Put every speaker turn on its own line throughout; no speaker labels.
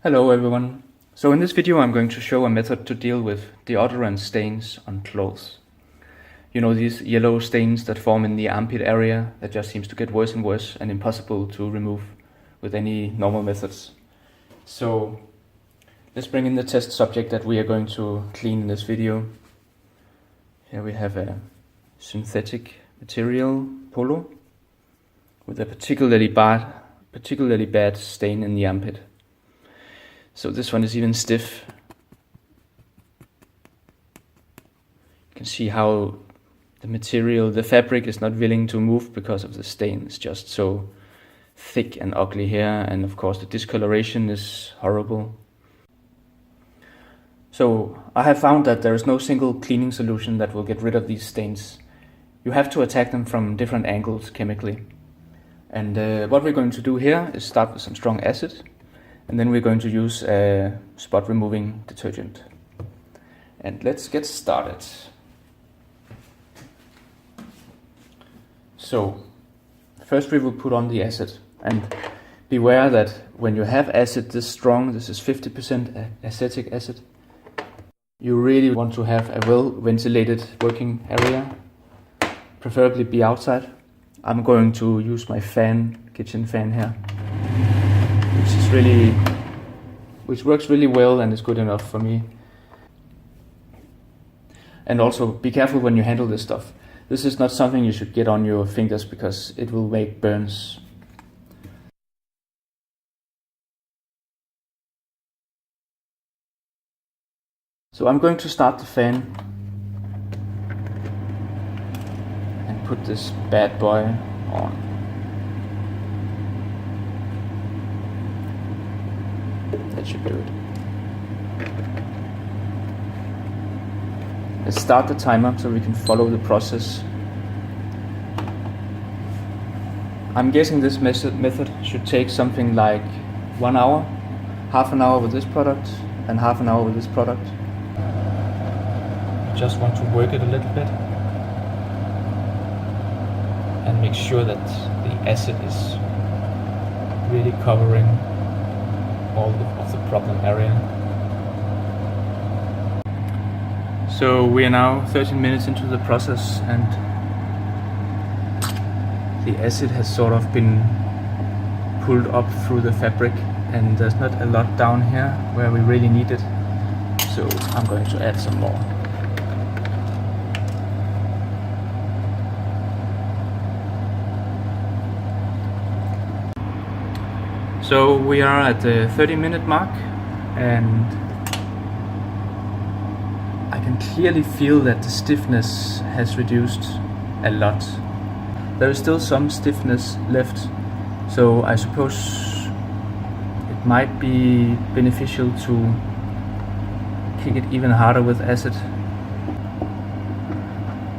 Hello everyone. So in this video I'm going to show a method to deal with deodorant stains on clothes. You know, these yellow stains that form in the armpit area that just seems to get worse and worse and impossible to remove with any normal methods. So let's bring in the test subject that we are going to clean in this video. Here we have a synthetic material polo with a particularly bad stain in the armpit. So this one is even stiff. You can see how the fabric is not willing to move because of the stain. It's just so thick and ugly here, and of course the discoloration is horrible. So I have found that there is no single cleaning solution that will get rid of these stains. You have to attack them from different angles chemically. And what we're going to do here is start with some strong acid. And then we're going to use a spot removing detergent. And let's get started. So first we will put on the acid, and beware that when you have acid this strong, this is 50% acetic acid, you really want to have a well ventilated working area, preferably be outside. I'm going to use my kitchen fan here, which works really well and is good enough for me. And also be careful when you handle this stuff. This is not something you should get on your fingers because it will make burns. So I'm going to start the fan and put this bad boy on. That should do it. Let's start the timer so we can follow the process. I'm guessing this method should take something like 1 hour, half an hour with this product and half an hour with this product. Just want to work it a little bit and make sure that the acid is really covering all of the problem area. So we are now 13 minutes into the process, and the acid has sort of been pulled up through the fabric, and there's not a lot down here where we really need it. So I'm going to add some more. So we are at the 30-minute mark, and I can clearly feel that the stiffness has reduced a lot. There is still some stiffness left, so I suppose it might be beneficial to kick it even harder with acid.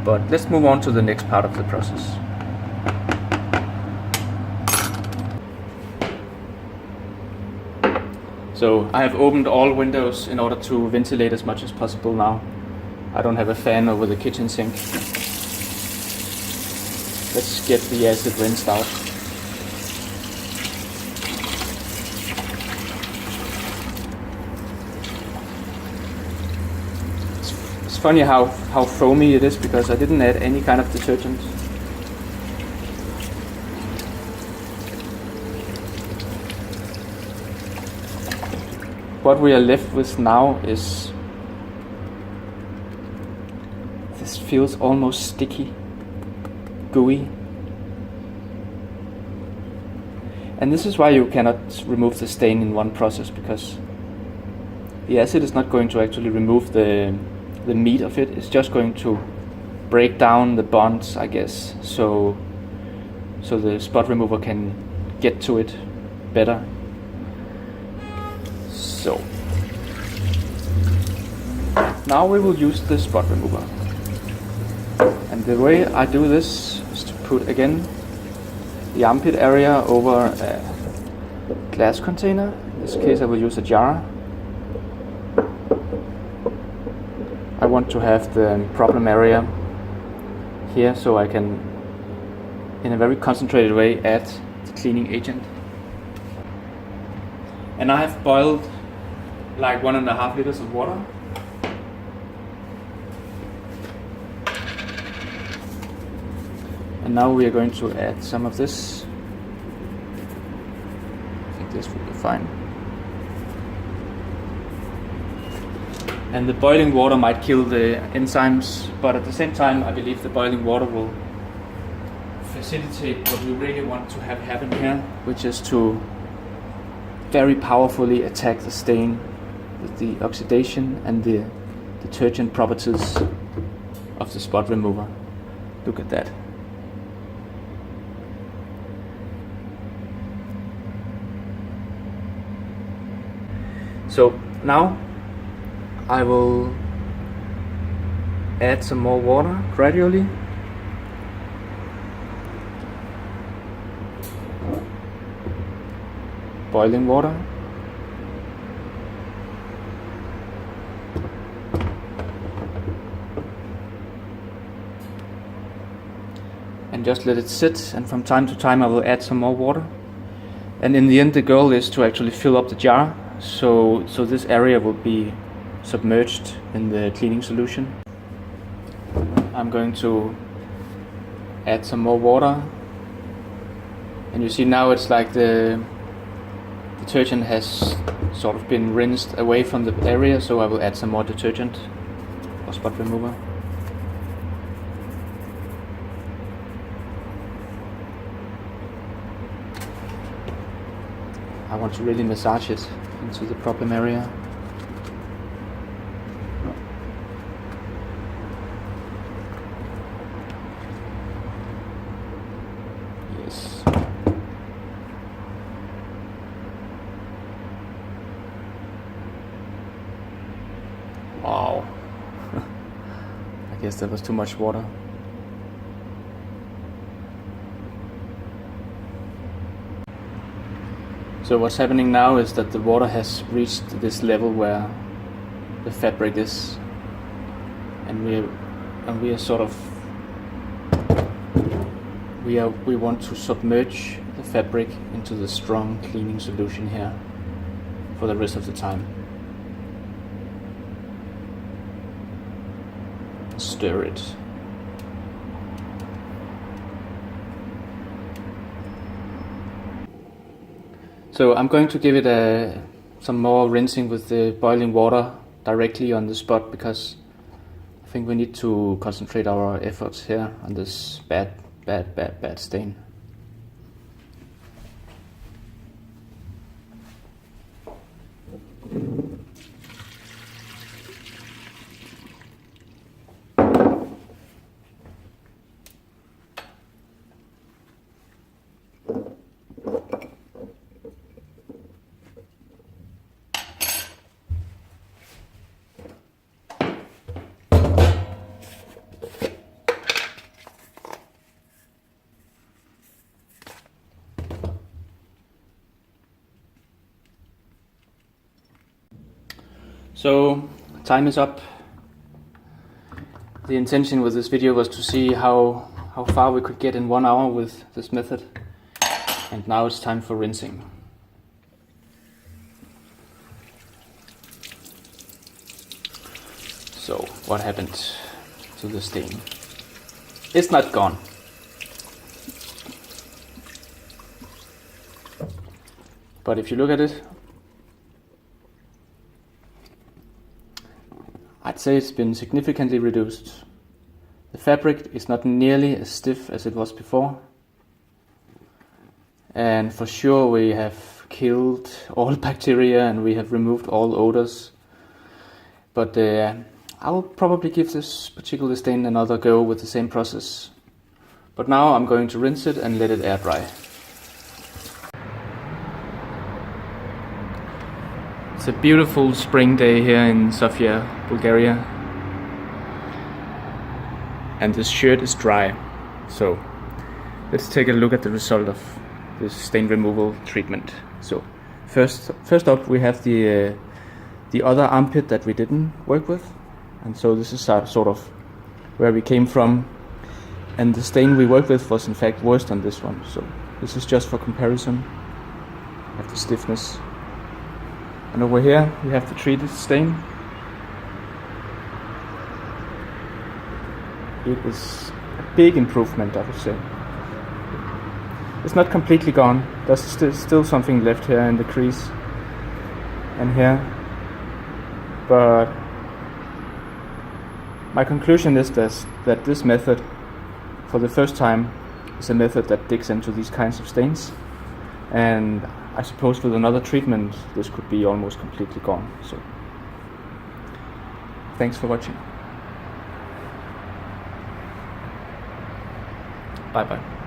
But let's move on to the next part of the process. So I have opened all windows in order to ventilate as much as possible now. I don't have a fan over the kitchen sink. Let's get the acid rinsed out. It's funny how foamy it is because I didn't add any kind of detergent. What we are left with now is, this feels almost sticky, gooey. And this is why you cannot remove the stain in one process, because the acid is not going to actually remove the meat of it. It's just going to break down the bonds, I guess, so the spot remover can get to it better. So now we will use the spot remover, and the way I do this is to put again the armpit area over a glass container. In this case I will use a jar. I want to have the problem area here so I can, in a very concentrated way, add the cleaning agent. And I have boiled like 1.5 liters of water. And now we are going to add some of this. I think this will be fine. And the boiling water might kill the enzymes, but at the same time I believe the boiling water will facilitate what we really want to have happen here, which is to very powerfully attack the stain with the oxidation and the detergent properties of the spot remover. Look at that. So now I will add some more water gradually. Boiling water. And just let it sit, and from time to time I will add some more water. And in the end the goal is to actually fill up the jar, so this area will be submerged in the cleaning solution. I'm going to add some more water, and you see now it's like the detergent has sort of been rinsed away from the area, so I will add some more detergent or spot remover. I want to really massage it into the problem area. Yes. Wow. I guess that was too much water. So what's happening now is that the water has reached this level where the fabric is, and we are sort of we want to submerge the fabric into the strong cleaning solution here for the rest of the time. Stir it. So I'm going to give it some more rinsing with the boiling water directly on the spot, because I think we need to concentrate our efforts here on this bad stain. So time is up. The intention with this video was to see how far we could get in 1 hour with this method, and now it's time for rinsing. So what happened to the stain? It's not gone. But if you look at it, I'd say it's been significantly reduced. The fabric is not nearly as stiff as it was before. And for sure we have killed all bacteria and we have removed all odors. But I will probably give this particular stain another go with the same process. But now I'm going to rinse it and let it air dry. It's a beautiful spring day here in Sofia, Bulgaria. And this shirt is dry. So let's take a look at the result of this stain removal treatment. So first up we have the other armpit that we didn't work with. And so this is sort of where we came from. And the stain we worked with was in fact worse than this one. So this is just for comparison of the stiffness. And over here we have the treated stain. It is a big improvement, I would say. It's not completely gone. There's still something left here in the crease and here, but my conclusion is that this method, for the first time, is a method that digs into these kinds of stains, and I suppose with another treatment this could be almost completely gone. So thanks for watching. Bye bye.